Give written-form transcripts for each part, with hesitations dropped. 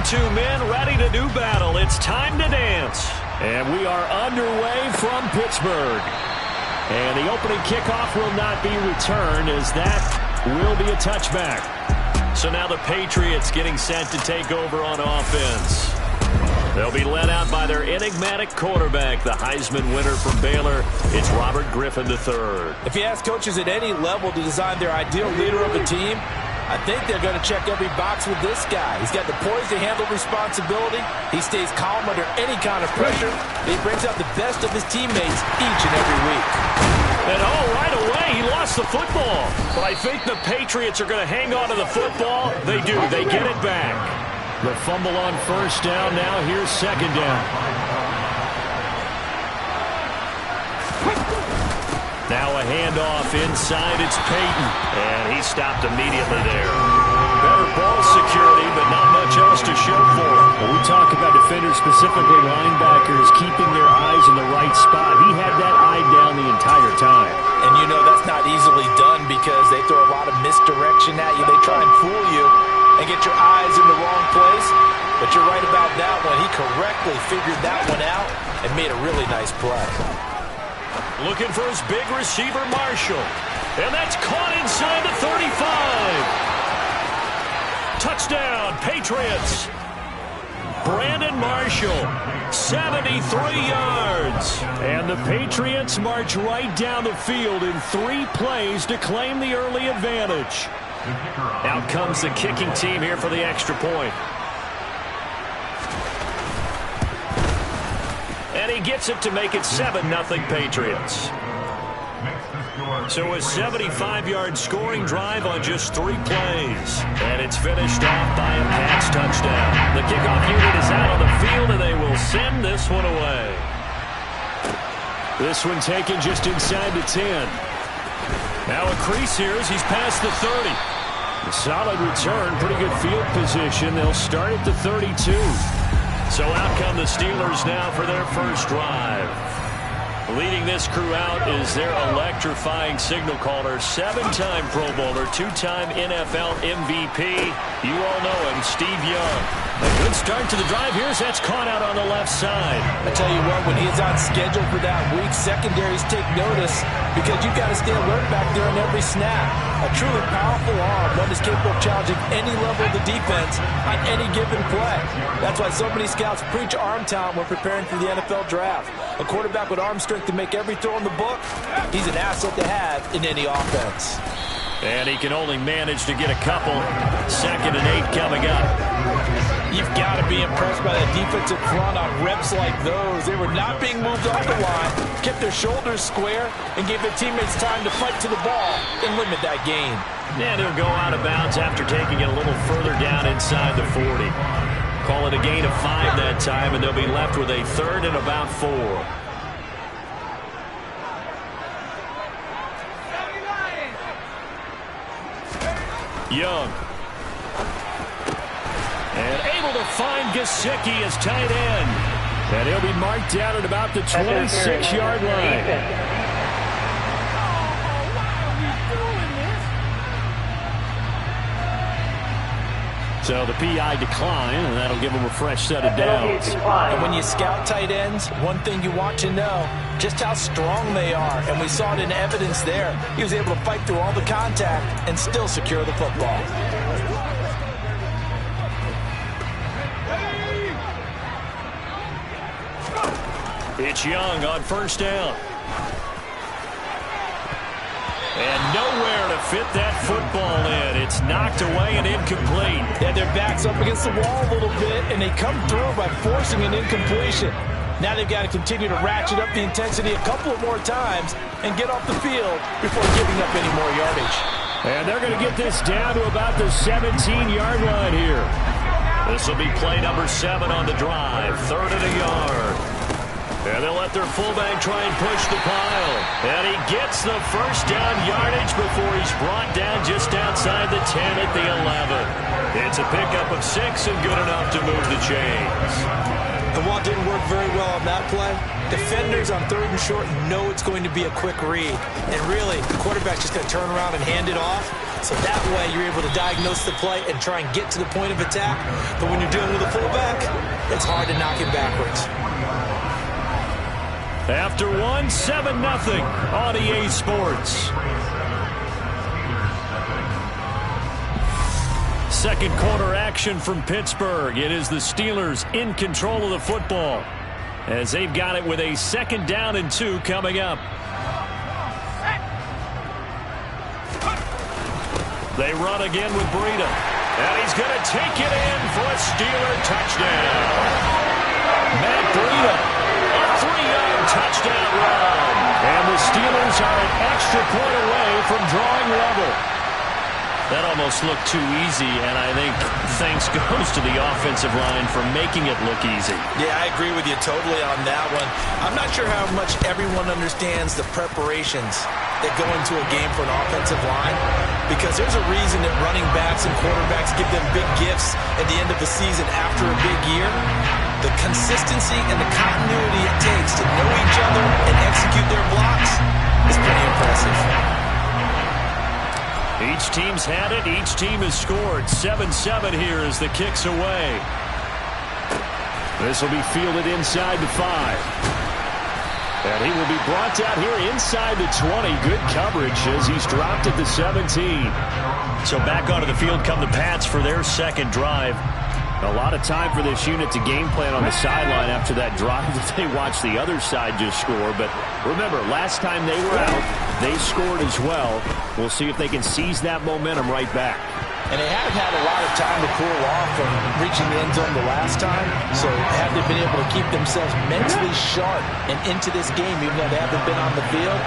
two men ready to do battle. It's time to dance. And we are underway from Pittsburgh. And the opening kickoff will not be returned, as that will be a touchback. So now the Patriots getting set to take over on offense. They'll be led out by their enigmatic quarterback, the Heisman winner from Baylor. It's Robert Griffin III. If you ask coaches at any level to design their ideal leader of a team, I think they're going to check every box with this guy. He's got the poise to handle responsibility. He stays calm under any kind of pressure. He brings out the best of his teammates each and every week. And right away, he lost the football. But I think the Patriots are going to hang on to the football. They do. They get it back. The fumble on first down. Now here's second down. Now a handoff inside. It's Peyton. And he stopped immediately there. Better ball security, but not much else to show for it. When we talk about defenders, specifically linebackers, keeping their eyes in the right spot, he had that eye down the entire time. And you know that's not easily done because they throw a lot of misdirection at you. They try and fool you and get your eyes in the wrong place. But you're right about that one. He correctly figured that one out and made a really nice play. Looking for his big receiver, Marshall. And that's caught inside the 35. Touchdown, Patriots. Brandon Marshall, 73 yards. And the Patriots march right down the field in 3 plays to claim the early advantage. Out comes the kicking team here for the extra point. And he gets it to make it 7-0 Patriots. So a 75-yard scoring drive on just 3 plays. And it's finished off by a pass touchdown. The kickoff unit is out on the field, and they will send this one away. This one taken just inside the 10. Now a crease here as he's past the 30. A solid return, pretty good field position. They'll start at the 32. So out come the Steelers now for their first drive. Leading this crew out is their electrifying signal caller, 7-time Pro Bowler, 2-time NFL MVP. You all know him, Steve Young. A good start to the drive here as that's caught out on the left side. I tell you what, when he's on schedule for that week, secondaries take notice because you've got to stay alert back there on every snap. A truly powerful arm, one is capable of challenging any level of the defense on any given play. That's why so many scouts preach arm talent when preparing for the NFL draft. A quarterback with arm strength to make every throw in the book, he's an asset to have in any offense. And he can only manage to get a couple. 2nd and 8 coming up. You've got to be impressed by that defensive front on reps like those. They were not being moved off the line, kept their shoulders square, and gave their teammates time to fight to the ball and limit that gain. And he'll go out of bounds after taking it a little further down inside the 40. Call it a gain of 5 that time, and they'll be left with a 3rd and about 4. Young. And able to find Gesicki as tight end. And he'll be marked down at about the 26-yard line. So the PI decline, and that'll give him a fresh set of downs. And when you scout tight ends, one thing you want to know, just how strong they are. And we saw it in evidence there. He was able to fight through all the contact and still secure the football. It's Young on first down. And nowhere to fit that football in. It's knocked away and incomplete. Yeah, their back's up against the wall a little bit, and they come through by forcing an incompletion. Now they've got to continue to ratchet up the intensity a couple of more times and get off the field before giving up any more yardage. And they're going to get this down to about the 17-yard line here. This will be play number 7 on the drive. 3rd and a yard. And they'll let their fullback try and push the pile. And he gets the first down yardage before he's brought down just outside the 10 at the 11. It's a pickup of 6 and good enough to move the chains. And while it didn't work very well on that play, defenders on 3rd and short know it's going to be a quick read. And really, the quarterback's just going to turn around and hand it off. So that way, you're able to diagnose the play and try and get to the point of attack. But when you're dealing with a fullback, it's hard to knock him backwards. After 7-0 on EA Sports. Second quarter action from Pittsburgh. It is the Steelers in control of the football as they've got it with a 2nd down and 2 coming up. They run again with Breida. And he's going to take it in for a Steeler touchdown. Matt Breida, a 3-yard touchdown run. And the Steelers are an extra point away from drawing level. That almost looked too easy, and I think thanks goes to the offensive line for making it look easy. Yeah, I agree with you totally on that one. I'm not sure how much everyone understands the preparations that go into a game for an offensive line, because there's a reason that running backs and quarterbacks give them big gifts at the end of the season after a big year. The consistency and the continuity it takes to know each other and execute their blocks is pretty impressive. Each team's had it. Each team has scored. 7-7 here as the kick's away. This will be fielded inside the 5. And he will be brought down here inside the 20. Good coverage as he's dropped at the 17. So back onto the field come the Pats for their second drive. A lot of time for this unit to game plan on the sideline after that drive that they watched the other side just score. But remember, last time they were out, they scored as well. We'll see if they can seize that momentum right back. And they haven't had a lot of time to cool off from reaching the end zone the last time. So have they been able to keep themselves mentally sharp and into this game, even though they haven't been on the field?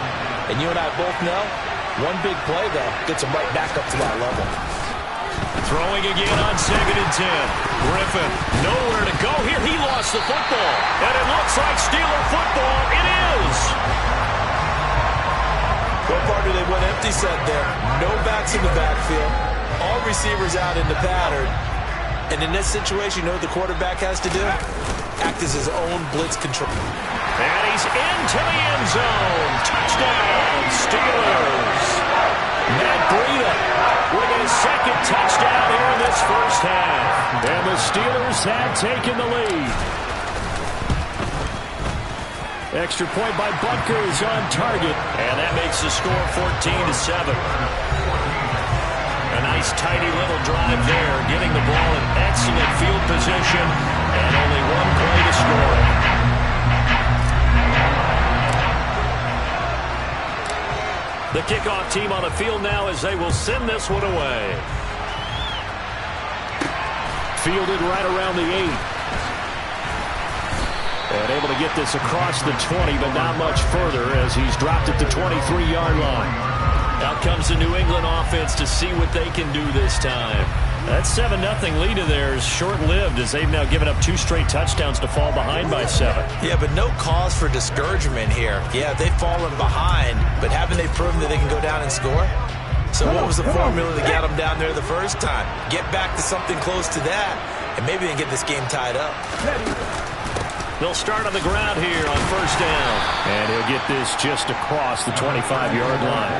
And you and I both know, one big play, though, gets them right back up to that level. Throwing again on 2nd and 10. Griffin, nowhere to go here. He lost the football. And it looks like Steeler football. It is. What part do they went empty set there? No backs in the backfield. All receivers out in the pattern. And in this situation, you know what the quarterback has to do? Act as his own blitz control. And he's into the end zone. Touchdown, Steelers. Matt Breida with his second touchdown here in this first half. And the Steelers have taken the lead. Extra point by Butker is on target. And that makes the score 14-7. A nice tidy little drive there, getting the ball in excellent field position. And only one play to score. The kickoff team on the field now as they will send this one away. Fielded right around the 8. And able to get this across the 20, but not much further as he's dropped at the 23-yard line. Out comes the New England offense to see what they can do this time. That 7-0 lead of theirs short-lived as they've now given up 2 straight touchdowns to fall behind by 7. Yeah, but no cause for discouragement here. Yeah, they've fallen behind, but haven't they proven that they can go down and score? So what was the formula to get them down there the first time? Get back to something close to that, and maybe they can get this game tied up. They'll start on the ground here on 1st down. And he'll get this just across the 25-yard line.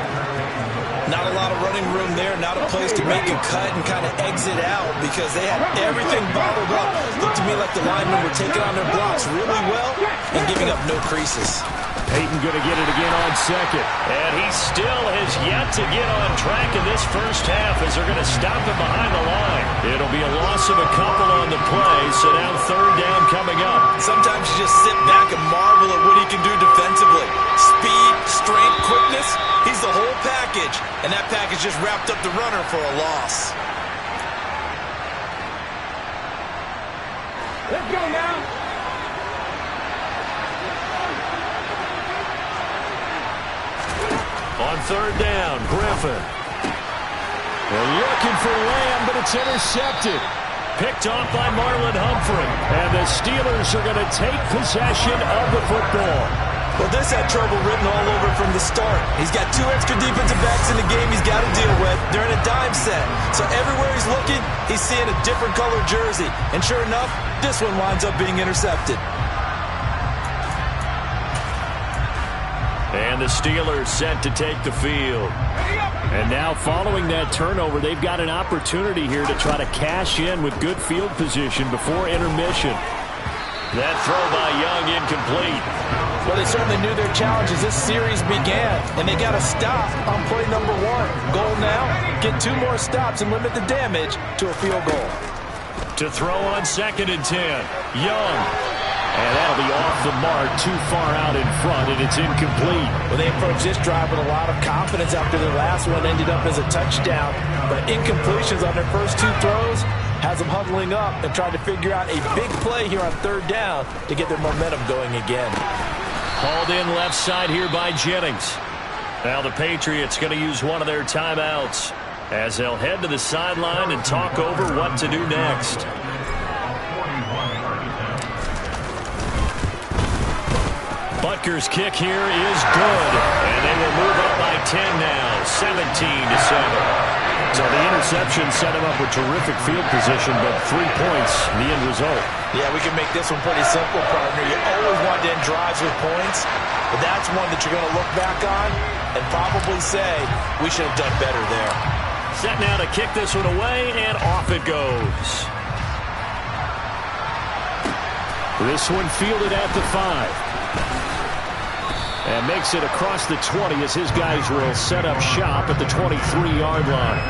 Not a lot of running room there, not a place to make a cut and kind of exit out because they had everything bottled up. Looked to me like the linemen were taking on their blocks really well and giving up no creases. Peyton going to get it again on 2nd. And he still has yet to get on track in this first half as they're going to stop him behind the line. It'll be a loss of a couple on the play, so now 3rd down coming up. Sometimes you just sit back and marvel at what he can do defensively. Speed, strength, quickness, he's the whole package. And that package just wrapped up the runner for a loss. Let's go now. On 3rd down, Griffin. They're looking for Lamb, but it's intercepted. Picked off by Marlon Humphrey. And the Steelers are going to take possession of the football. Well, this had trouble written all over from the start. He's got 2 extra defensive backs in the game he's got to deal with. They're in a dime set. So everywhere he's looking, he's seeing a different colored jersey. And sure enough, this one winds up being intercepted. And the Steelers set to take the field. And now following that turnover, they've got an opportunity here to try to cash in with good field position before intermission. That throw by Young incomplete. Well, they certainly knew their challenge as this series began, and they got to stop on play number 1. Goal now, get 2 more stops and limit the damage to a field goal. To throw on 2nd and 10, Young. And that'll be off the mark, too far out in front, and it's incomplete. Well, they approached this drive with a lot of confidence after their last one ended up as a touchdown. But incompletions on their first 2 throws has them huddling up and trying to figure out a big play here on 3rd down to get their momentum going again. Hauled in left side here by Jennings. Now the Patriots going to use one of their timeouts as they'll head to the sideline and talk over what to do next. Butker's kick here is good, and they will move up by 10 now, 17-7. So the interception set him up with terrific field position, but 3 points in the end result. Yeah, we can make this one pretty simple, partner. You always want to end drives with points, but that's one that you're going to look back on and probably say, we should have done better there. Set now to kick this one away, and off it goes. This one fielded at the 5. And makes it across the 20 as his guys will set up shop at the 23-yard line.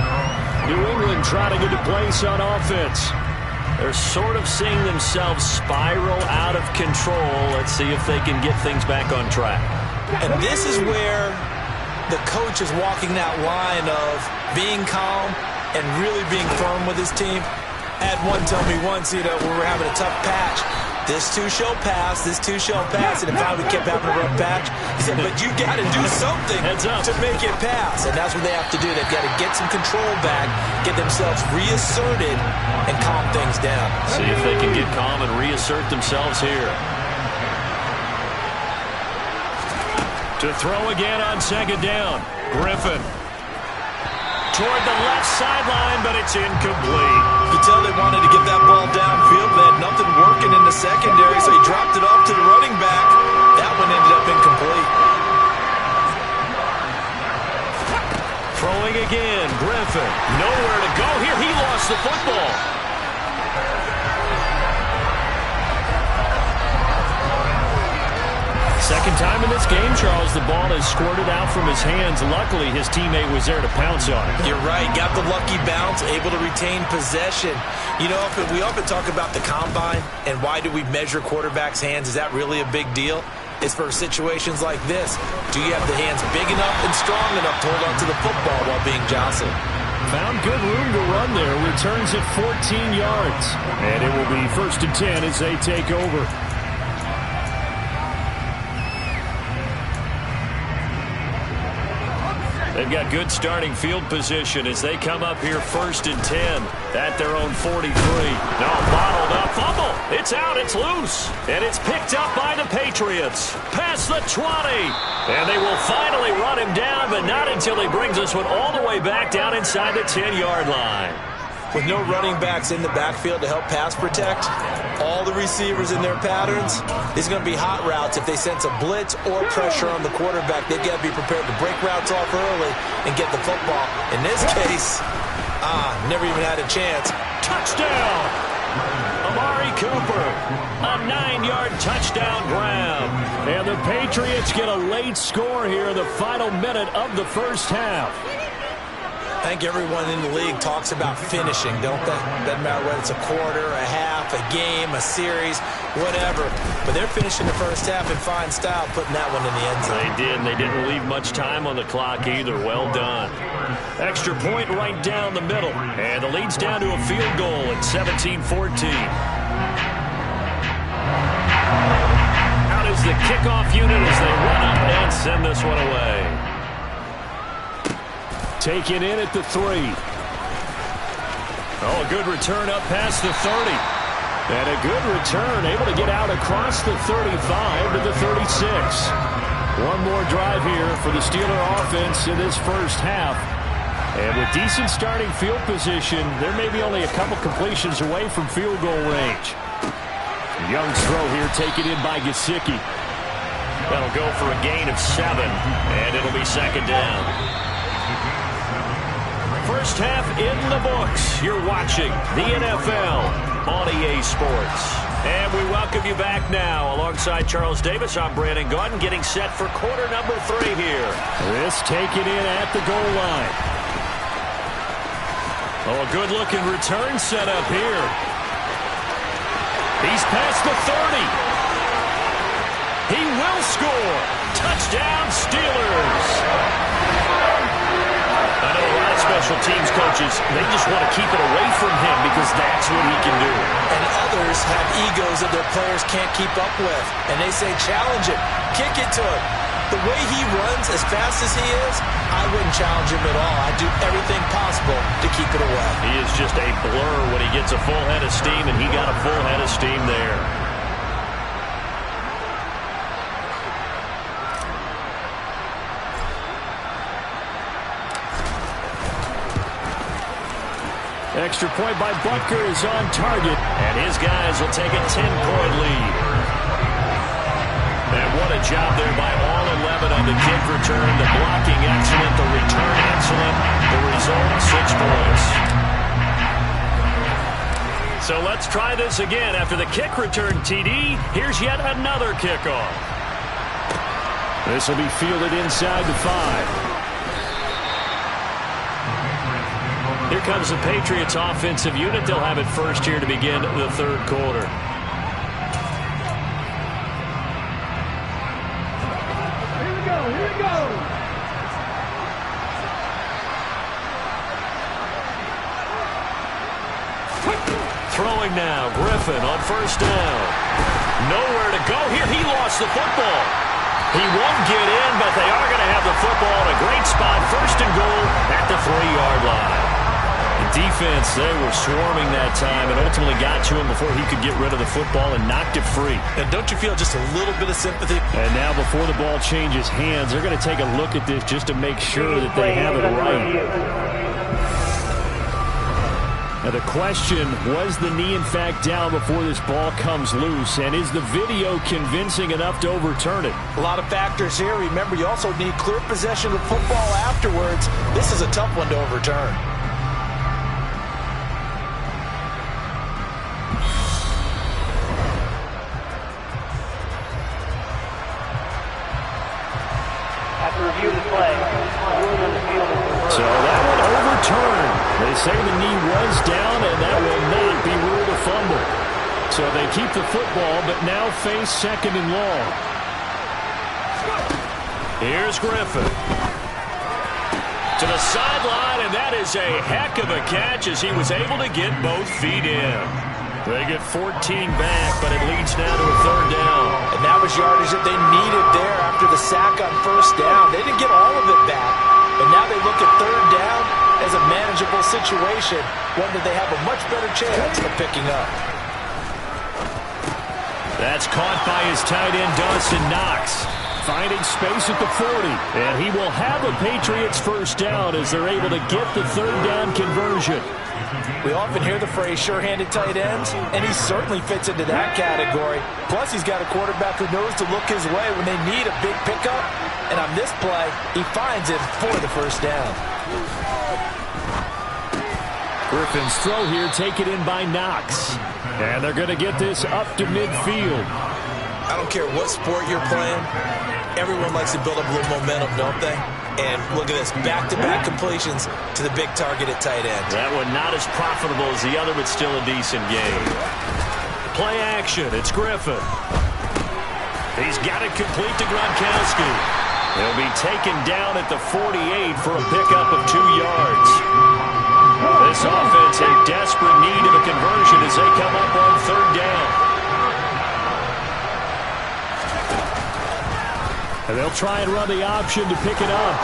New England trying to get a place on offense. They're sort of seeing themselves spiral out of control. Let's see if they can get things back on track. And this is where the coach is walking that line of being calm and really being firm with his team. I had one tell me once, when we were having a tough patch, this too shall pass, this too shall pass, and if I would keep having a rough patch, he said, but you got to do something to make it pass, and that's what they have to do. They've got to get some control back, get themselves reasserted, and calm things down. See if they can get calm and reassert themselves here. To throw again on 2nd down, Griffin. Toward the left sideline, but it's incomplete. You can tell they wanted to get that ball downfield. They had nothing working in the secondary, so he dropped it off to the running back. That one ended up incomplete. Throwing again, Griffin. Nowhere to go here. He lost the football. Second time in this game, Charles, the ball has squirted out from his hands. Luckily, his teammate was there to pounce on it. You're right. Got the lucky bounce, able to retain possession. We often talk about the combine and why do we measure quarterbacks' hands. Is that really a big deal? It's for situations like this. Do you have the hands big enough and strong enough to hold on to the football while being jostled? Found good room to run there. Returns at 14 yards. And it will be 1st and 10 as they take over. They've got good starting field position as they come up here 1st and 10 at their own 43. No, bottled up, fumble. It's out, it's loose. And it's picked up by the Patriots. Past the 20. And they will finally run him down, but not until he brings this one all the way back down inside the 10-yard line. With no running backs in the backfield to help pass protect, all the receivers in their patterns, these are going to be hot routes. If they sense a blitz or pressure on the quarterback, they've got to be prepared to break routes off early and get the football. In this case, never even had a chance. Touchdown! Amari Cooper, a 9-yard touchdown grab. And the Patriots get a late score here in the final minute of the first half. I think everyone in the league talks about finishing, don't they? Doesn't matter whether it's a quarter, a half, a game, a series, whatever. But they're finishing the first half in fine style, putting that one in the end zone. They did, and they didn't leave much time on the clock either. Well done. Extra point right down the middle. And the lead's down to a field goal at 17-14. Out is the kickoff unit as they run up and send this one away. Taken in at the 3. Oh, a good return up past the 30. And a good return, able to get out across the 35 to the 36. One more drive here for the Steeler offense in this first half. And with decent starting field position, they're maybe only a couple completions away from field goal range. Young's throw here taken in by Gesicki. That'll go for a gain of 7, and it'll be second down. First half in the books. You're watching the NFL on EA Sports. And we welcome you back now. Alongside Charles Davis, I'm Brandon Gaudin, getting set for quarter number 3 here. This taken in at the goal line. Oh, a good-looking return set up here. He's past the 30. He will score. Touchdown, Steelers. I know a lot of special teams coaches, they just want to keep it away from him because that's what he can do. And others have egos that their players can't keep up with. And they say, challenge him, kick it to him. The way he runs as fast as he is, I wouldn't challenge him at all. I'd do everything possible to keep it away. He is just a blur when he gets a full head of steam, and he got a full head of steam there. Extra point by Butker is on target. And his guys will take a 10-point lead. And what a job there by all 11 on the kick return. The blocking excellent, the return excellent. The result, 6 points. So let's try this again. After the kick return, TD, here's yet another kickoff. This will be fielded inside the 5. Here comes the Patriots offensive unit. They'll have it first here to begin the third quarter. Here we go. Throwing now, Griffin on first down. Nowhere to go here. He lost the football. He won't get in, but they are going to have the football in a great spot. First and goal at the 3-yard line. The defense, they were swarming that time and ultimately got to him before he could get rid of the football and knocked it free. And don't you feel just a little bit of sympathy? And now before the ball changes hands, they're going to take a look at this just to make sure that they have it right. Now the question, was the knee in fact down before this ball comes loose? And is the video convincing enough to overturn it? A lot of factors here. Remember, you also need clear possession of the football afterwards. This is a tough one to overturn. Review the play. So that one overturned. They say the knee was down, and that will not be ruled a fumble. So they keep the football, but now face second and long. Here's Griffin. To the sideline, and that is a heck of a catch as he was able to get both feet in. They get 14 back, but it leads now to a third down. And that was yardage that they needed there after the sack on first down. They didn't get all of it back, but now they look at third down as a manageable situation, one that they have a much better chance of picking up. That's caught by his tight end, Dawson Knox. Finding space at the 40, and he will have a Patriots first down as they're able to get the third down conversion. We often hear the phrase sure-handed tight ends, and he certainly fits into that category. Plus, he's got a quarterback who knows to look his way when they need a big pickup. And on this play, he finds it for the first down. Griffin's throw here taken in by Knox. And they're going to get this up to midfield. I don't care what sport you're playing. Everyone likes to build up a little momentum, don't they? And look at this, back-to-back completions to the big target at tight end. That one not as profitable as the other, but still a decent game. Play action, it's Griffin. He's got it complete to Gronkowski. He'll be taken down at the 48 for a pickup of 2 yards. This offense in desperate need of a conversion as they come up on third down. And they'll try and run the option to pick it up.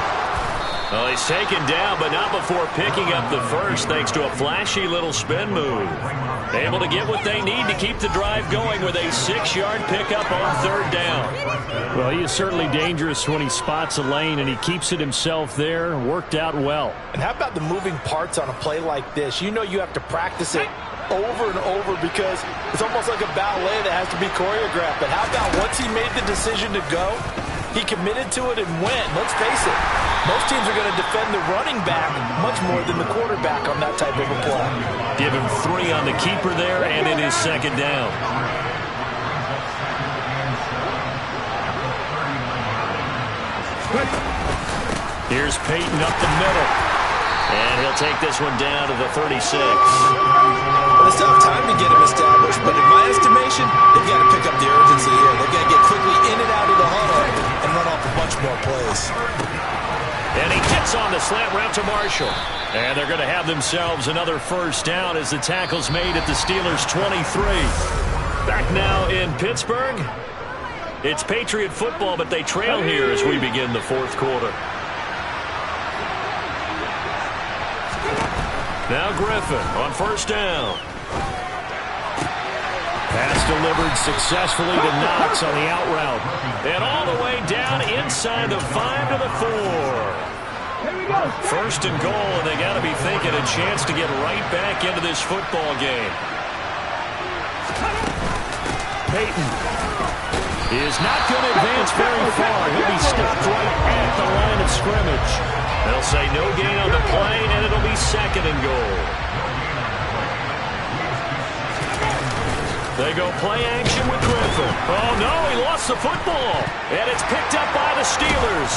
Well, he's taken down, but not before picking up the first, thanks to a flashy little spin move. Able to get what they need to keep the drive going with a 6-yard pickup on third down. Well, he is certainly dangerous when he spots a lane, and he keeps it himself there. Worked out well. And how about the moving parts on a play like this? You know you have to practice it over and over because it's almost like a ballet that has to be choreographed. But how about once he made the decision to go, he committed to it and went. Let's face it, most teams are going to defend the running back much more than the quarterback on that type of a play. Give him 3 on the keeper there, and it is second down. Here's Peyton up the middle. And he'll take this one down to the 36. Well, it's tough time to get him established, but in my estimation, they've got to pick up the urgency here. They've got to get quickly in and out of the huddle and run off a bunch more plays. And he gets on the slant route to Marshall. And they're going to have themselves another first down as the tackle's made at the Steelers' 23. Back now in Pittsburgh. It's Patriot football, but they trail here as we begin the fourth quarter. Now Griffin on first down. Pass delivered successfully to Knox on the out route. And all the way down inside the 5 to the 4. First and goal, and they got to be thinking a chance to get right back into this football game. Peyton is not going to advance very far. He'll be stopped right at the line of scrimmage. They'll say no gain on the play, and it'll be second and goal. They go play action with Griffin. Oh, no, he lost the football. And it's picked up by the Steelers.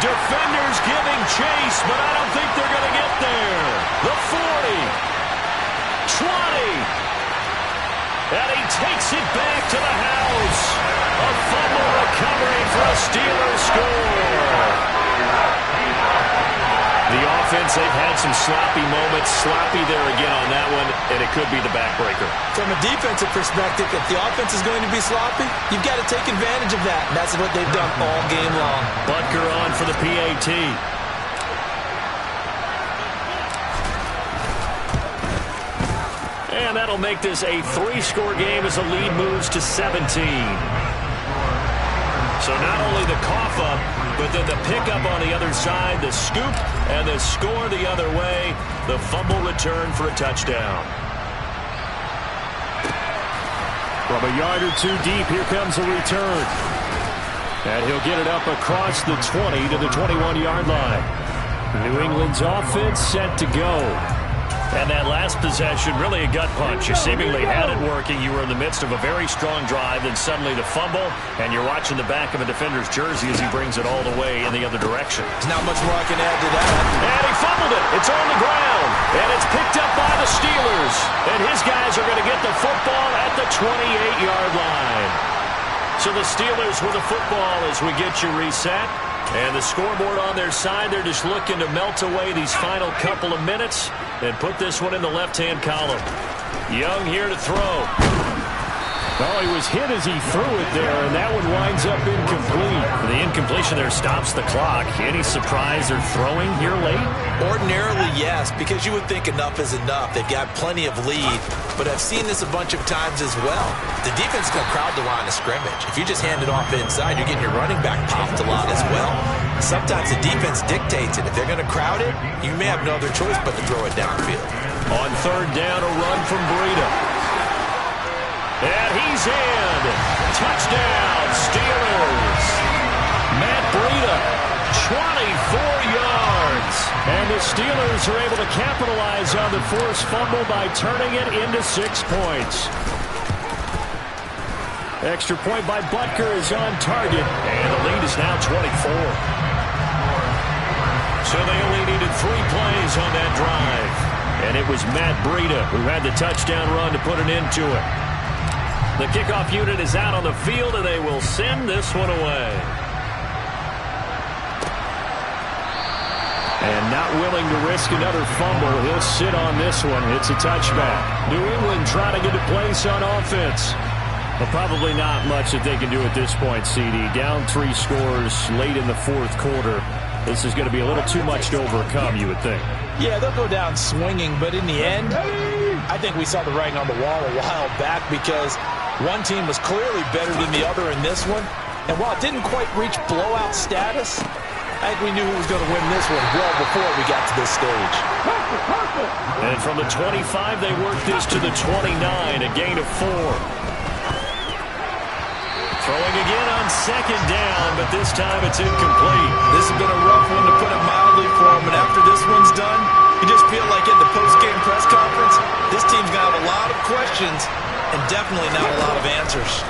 Defenders giving chase, but I don't think they're going to get there. The 40. 20. And he takes it back to the house. A fumble recovery for a Steelers score. The offense, they've had some sloppy moments. Sloppy there again on that one, and it could be the backbreaker. From a defensive perspective, if the offense is going to be sloppy, you've got to take advantage of that. And that's what they've done all game long. Butker on for the PAT. And that'll make this a 3-score game as the lead moves to 17. So not only the cough up, but then the pickup on the other side, the scoop, and the score the other way. The fumble return for a touchdown. From a yard or two deep, here comes a return. And he'll get it up across the 20 to the 21-yard line. New England's offense set to go. And that last possession, really a gut punch. You seemingly had it working. You were in the midst of a very strong drive, then suddenly the fumble, and you're watching the back of a defender's jersey as he brings it all the way in the other direction. There's not much more I can add to that. And he fumbled it. It's on the ground. And it's picked up by the Steelers. And his guys are going to get the football at the 28-yard line. So the Steelers with the football as we get you reset. And the scoreboard on their side, they're just looking to melt away these final couple of minutes and put this one in the left-hand column. Young here to throw. Oh, he was hit as he threw it there, and that one winds up incomplete. The incompletion there stops the clock. Any surprise they're throwing here late? Ordinarily, yes, because you would think enough is enough. They've got plenty of lead, but I've seen this a bunch of times as well. The defense is going to crowd the line of scrimmage. If you just hand it off inside, you're getting your running back popped a lot as well. Sometimes the defense dictates it. If they're going to crowd it, you may have no other choice but to throw it downfield. On third down, a run from Breida. And he's in. Touchdown, Steelers. Matt Breida, 24 yards. And the Steelers are able to capitalize on the forced fumble by turning it into 6 points. Extra point by Butker is on target. And the lead is now 24. So they only needed 3 plays on that drive. And it was Matt Breida who had the touchdown run to put an end to it. The kickoff unit is out on the field, and they will send this one away. And not willing to risk another fumble, he'll sit on this one. It's a touchback. New England trying to get a place on offense. But probably not much that they can do at this point, CD. Down 3 scores late in the fourth quarter. This is going to be a little too much to overcome, you would think. Yeah, they'll go down swinging, but in the end, I think we saw the writing on the wall a while back because one team was clearly better than the other in this one. And while it didn't quite reach blowout status, I think we knew who was going to win this one well before we got to this stage. And from the 25, they worked this to the 29, a gain of 4. Throwing again on second down, but this time it's incomplete. This has been a rough one, to put it mildly, for him. And after this one's done, you just feel like in the post-game press conference, this team's going to have a lot of questions and definitely not a lot of answers.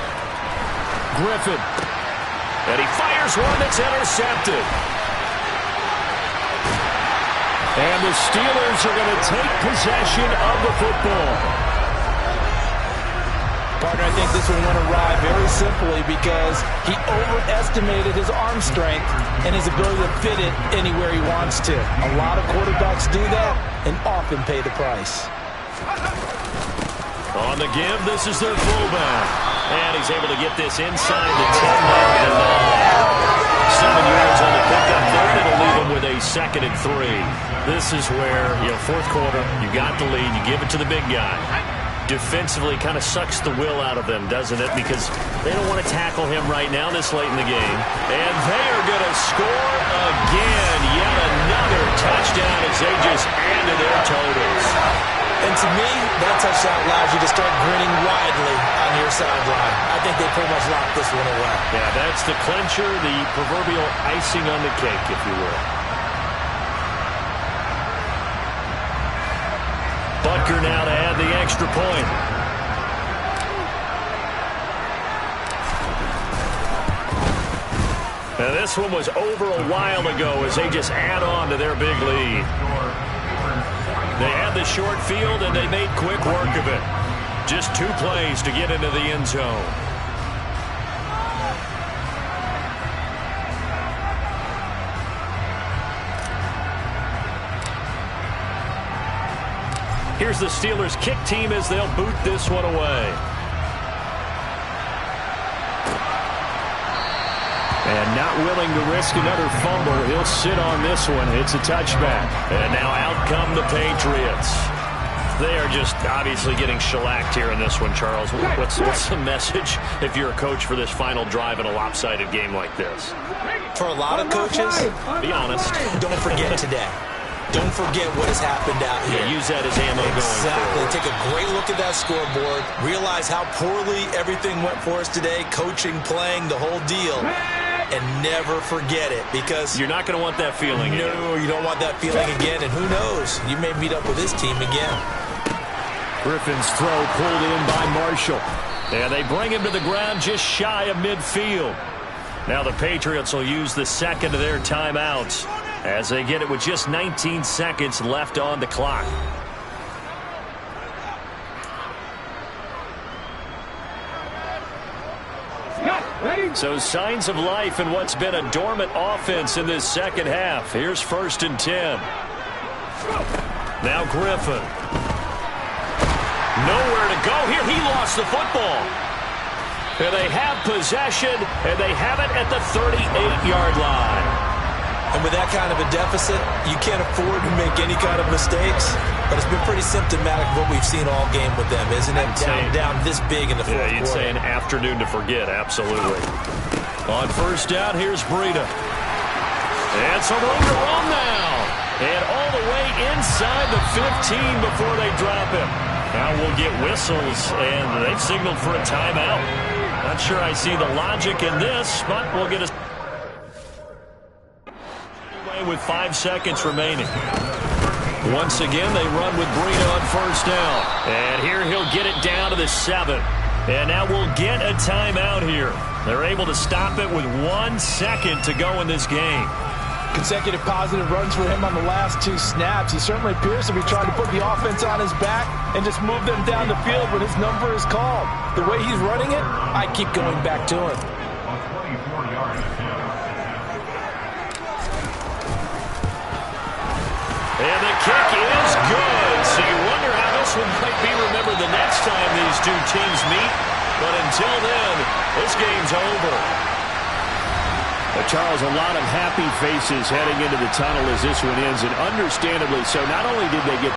Griffin. And he fires one that's intercepted. And the Steelers are going to take possession of the football. Partner, I think this one went awry very simply because he overestimated his arm strength and his ability to fit it anywhere he wants to. A lot of quarterbacks do that and often pay the price. On the give, this is their fullback. And he's able to get this inside the 10 mark of the 9. 7 yards on the pickup there. It'll leave him with a 2nd and 3. This is where, fourth quarter, you got the lead, you give it to the big guy. Defensively kind of sucks the will out of them, doesn't it? Because they don't want to tackle him right now this late in the game. And they are going to score again. Yet another touchdown as they just add to their totals. And to me, that touchdown allows you to start grinning widely on your sideline. I think they pretty much locked this one away. Yeah, that's the clincher, the proverbial icing on the cake, if you will. Butker now to add the extra point. Now this one was over a while ago as they just add on to their big lead. They had the short field and they made quick work of it. Just 2 plays to get into the end zone. Here's the Steelers kick team as they'll boot this one away. And not willing to risk another fumble, he'll sit on this one. It's a touchback. And now out come the Patriots. They are just obviously getting shellacked here in this one, Charles. What's the message if you're a coach for this final drive in a lopsided game like this? For a lot of coaches, be honest, don't forget today. Don't forget what has happened out here. Yeah, use that as ammo going forward. Exactly. Take a great look at that scoreboard. Realize how poorly everything went for us today. Coaching, playing, the whole deal. And never forget it, because you're not going to want that feeling again. No, you don't want that feeling again. And who knows? You may meet up with this team again. Griffin's throw pulled in by Marshall. And they bring him to the ground just shy of midfield. Now the Patriots will use the second of their timeouts as they get it with just 19 seconds left on the clock. So signs of life in what's been a dormant offense in this second half. Here's 1st and 10. Now Griffin. Nowhere to go here. He lost the football. And they have possession, and they have it at the 38-yard line. And with that kind of a deficit, you can't afford to make any kind of mistakes. But it's been pretty symptomatic of what we've seen all game with them, isn't it? Down this big in the fourth quarter. You'd say an afternoon to forget, absolutely. On 1st down, here's Breida. And some room to run now. And all the way inside the 15 before they drop him. Now we'll get whistles, and they've signaled for a timeout. Not sure I see the logic in this, but we'll get a with 5 seconds remaining. Once again, they run with Breida on 1st down. And here he'll get it down to the 7. And now we'll get a timeout here. They're able to stop it with 1 second to go in this game. Consecutive positive runs for him on the last 2 snaps. He certainly appears to be trying to put the offense on his back and just move them down the field when his number is called. The way he's running it, I keep going back to him. And the kick is good. So you wonder how this one might be remembered the next time these two teams meet. But until then, this game's over. Charles, a lot of happy faces heading into the tunnel as this one ends, and understandably so. Not only did they get